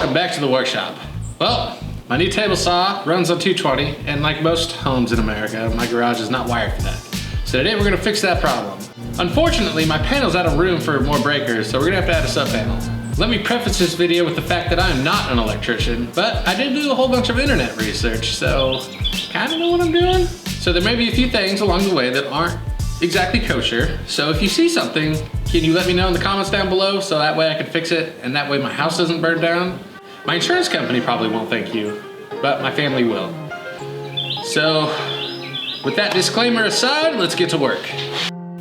I'm back to the workshop. Well, my new table saw runs on 220, and like most homes in America, my garage is not wired for that. So today we're gonna fix that problem. Unfortunately, my panel's out of room for more breakers, so we're gonna have to add a sub panel. Let me preface this video with the fact that I'm not an electrician, but I did do a whole bunch of internet research, so kinda know what I'm doing. So there may be a few things along the way that aren't exactly kosher. So if you see something, can you let me know in the comments down below so that way I can fix it and that way my house doesn't burn down? My insurance company probably won't thank you, but my family will. So with that disclaimer aside, let's get to work.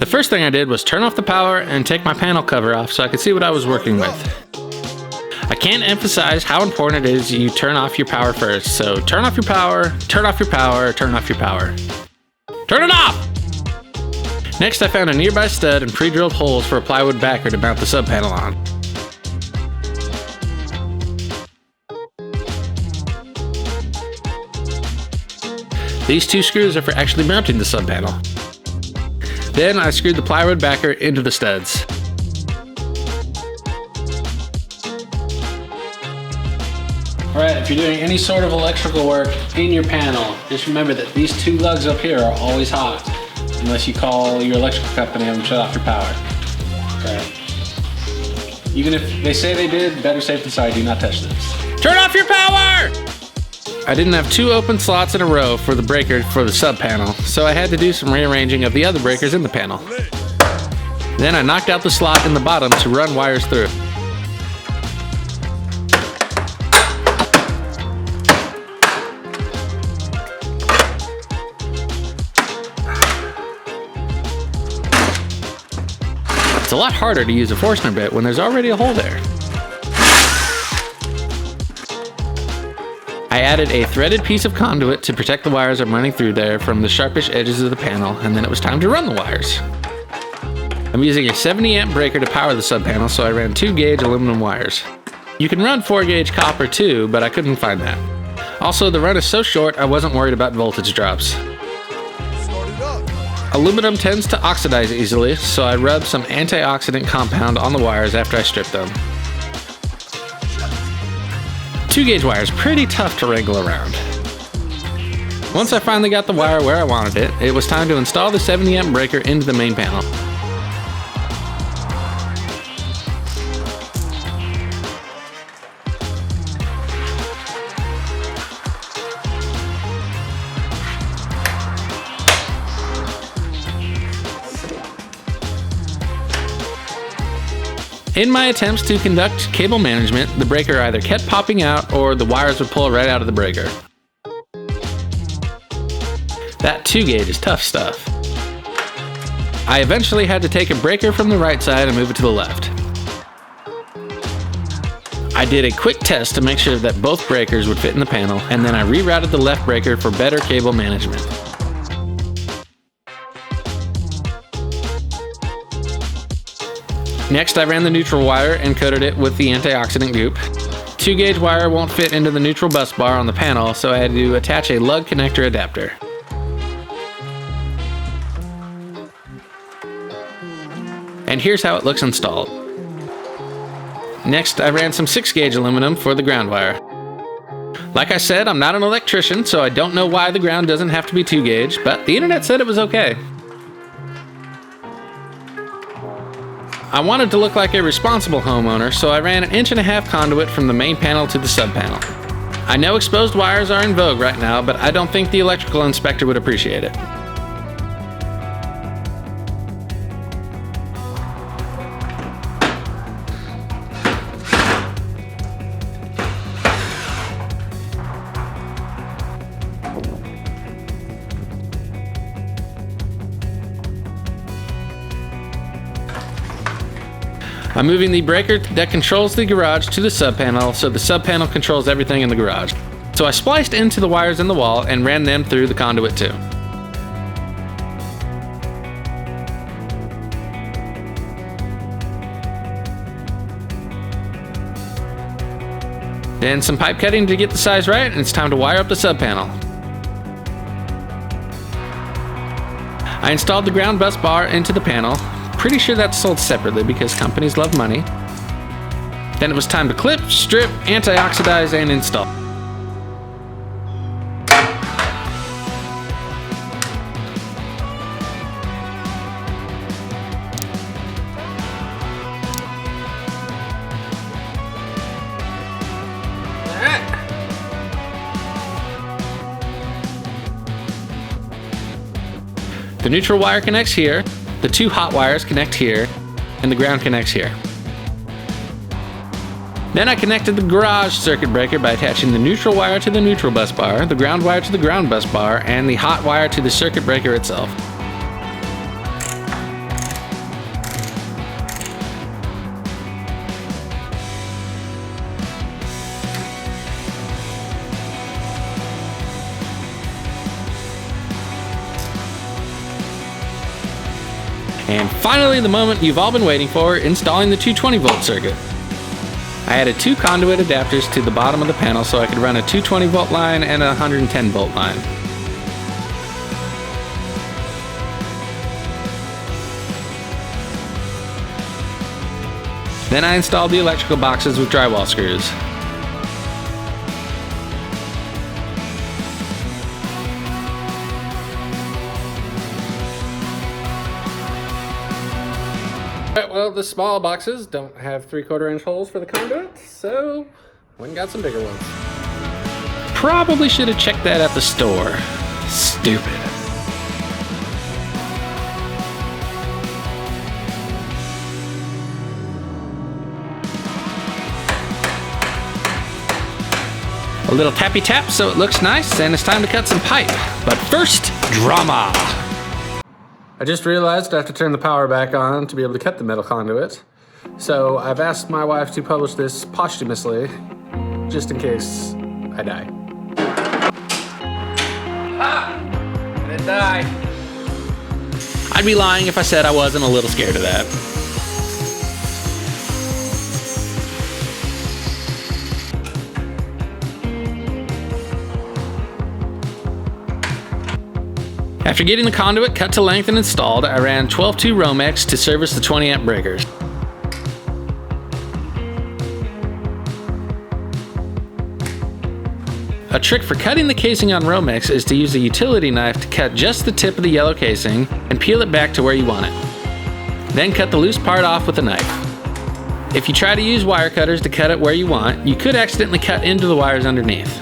The first thing I did was turn off the power and take my panel cover off so I could see what I was working with. I can't emphasize how important it is you turn off your power first. So turn off your power, turn off your power, turn off your power. Turn it off! Next, I found a nearby stud and pre-drilled holes for a plywood backer to mount the sub panel on. These two screws are for actually mounting the sub panel. Then I screwed the plywood backer into the studs. Alright, if you're doing any sort of electrical work in your panel, just remember that these two lugs up here are always hot. Unless you call your electrical company and shut off your power. Right. Even if they say they did, better safe than sorry, do not touch this. Turn off your power! I didn't have two open slots in a row for the breaker for the sub panel, so I had to do some rearranging of the other breakers in the panel. Then I knocked out the slot in the bottom to run wires through. It's a lot harder to use a Forstner bit when there's already a hole there. I added a threaded piece of conduit to protect the wires I'm running through there from the sharpish edges of the panel, and then it was time to run the wires. I'm using a 70 amp breaker to power the sub panel, so I ran 2 gauge aluminum wires. You can run 4 gauge copper too, but I couldn't find that. Also, the run is so short I wasn't worried about voltage drops. Aluminum tends to oxidize easily, so I rubbed some antioxidant compound on the wires after I stripped them. 2 gauge wire is pretty tough to wrangle around. Once I finally got the wire where I wanted it, it was time to install the 70 amp breaker into the main panel. In my attempts to conduct cable management, the breaker either kept popping out or the wires would pull right out of the breaker. That 2 gauge is tough stuff. I eventually had to take a breaker from the right side and move it to the left. I did a quick test to make sure that both breakers would fit in the panel, and then I rerouted the left breaker for better cable management. Next, I ran the neutral wire and coated it with the antioxidant goop. 2 gauge wire won't fit into the neutral bus bar on the panel, so I had to attach a lug connector adapter. And here's how it looks installed. Next, I ran some 6 gauge aluminum for the ground wire. Like I said, I'm not an electrician, so I don't know why the ground doesn't have to be 2 gauge, but the internet said it was okay. I wanted to look like a responsible homeowner, so I ran 1.5 inch conduit from the main panel to the sub panel. I know exposed wires are in vogue right now, but I don't think the electrical inspector would appreciate it. I'm moving the breaker that controls the garage to the sub panel, so the sub panel controls everything in the garage. So I spliced into the wires in the wall and ran them through the conduit too. Then some pipe cutting to get the size right, and it's time to wire up the sub panel. I installed the ground bus bar into the panel. Pretty sure that's sold separately because companies love money. Then it was time to clip, strip, anti-oxidize, and install. The neutral wire connects here, the two hot wires connect here, and the ground connects here. Then I connected the garage circuit breaker by attaching the neutral wire to the neutral bus bar, the ground wire to the ground bus bar, and the hot wire to the circuit breaker itself. And finally, the moment you've all been waiting for, installing the 220-volt circuit. I added two conduit adapters to the bottom of the panel so I could run a 220-volt line and a 110-volt line. Then I installed the electrical boxes with drywall screws. Well, the small boxes don't have 3/4 inch holes for the conduit, so went and got some bigger ones. Probably should have checked that at the store. Stupid. A little tappy tap so it looks nice, and it's time to cut some pipe. But first, drama. I just realized I have to turn the power back on to be able to cut the metal conduit. So I've asked my wife to publish this posthumously, just in case I die. Ah! I didn't die. I'd be lying if I said I wasn't a little scared of that. After getting the conduit cut to length and installed, I ran 12-2 Romex to service the 20-amp breakers. A trick for cutting the casing on Romex is to use a utility knife to cut just the tip of the yellow casing and peel it back to where you want it. Then cut the loose part off with a knife. If you try to use wire cutters to cut it where you want, you could accidentally cut into the wires underneath.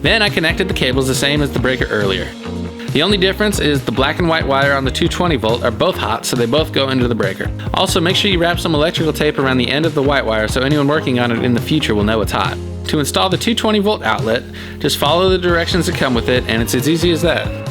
Then I connected the cables the same as the breaker earlier. The only difference is the black and white wire on the 220 volt are both hot, so they both go into the breaker. Also, make sure you wrap some electrical tape around the end of the white wire so anyone working on it in the future will know it's hot. To install the 220 volt outlet, just follow the directions that come with it, and it's as easy as that.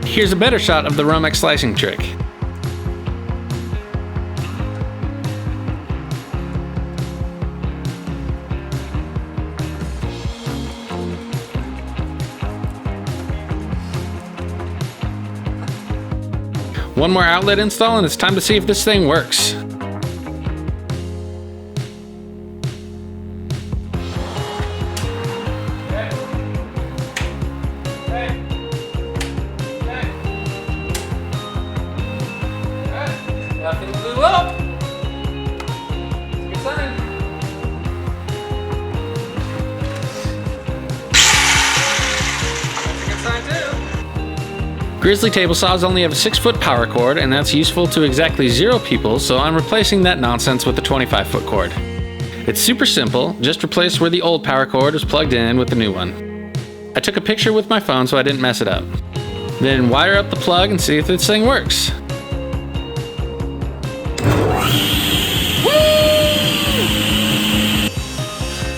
Here's a better shot of the Romex slicing trick. One more outlet install and it's time to see if this thing works. Nothing blew up. Good sign. That's a good sign too. Grizzly table saws only have a 6-foot power cord, and that's useful to exactly 0 people, so I'm replacing that nonsense with a 25-foot cord. It's super simple, just replace where the old power cord was plugged in with the new one. I took a picture with my phone so I didn't mess it up. Then wire up the plug and see if this thing works.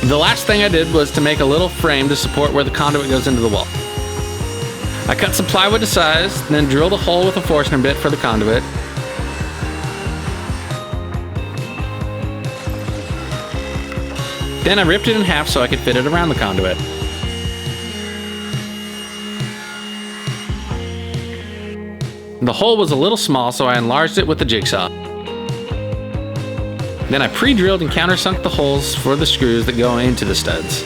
The last thing I did was to make a little frame to support where the conduit goes into the wall. I cut some plywood to size, then drilled a hole with a Forstner bit for the conduit. Then I ripped it in half so I could fit it around the conduit. The hole was a little small, so I enlarged it with the jigsaw. Then I pre-drilled and countersunk the holes for the screws that go into the studs.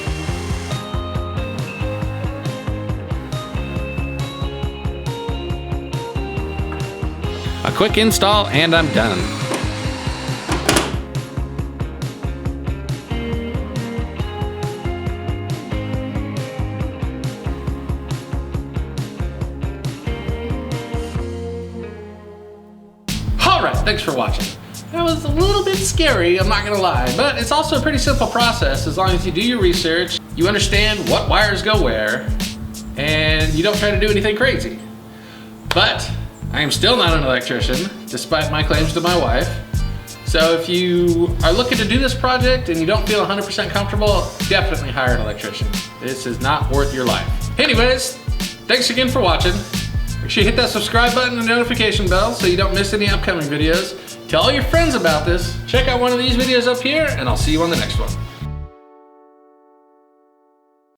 A quick install and I'm done. Alright, thanks for watching. That was a little bit scary, I'm not gonna lie, but it's also a pretty simple process as long as you do your research, you understand what wires go where, and you don't try to do anything crazy. But I am still not an electrician, despite my claims to my wife. So if you are looking to do this project and you don't feel 100% comfortable, definitely hire an electrician. This is not worth your life. Anyways, thanks again for watching. Make sure you hit that subscribe button and notification bell so you don't miss any upcoming videos. Tell all your friends about this. Check out one of these videos up here, and I'll see you on the next one.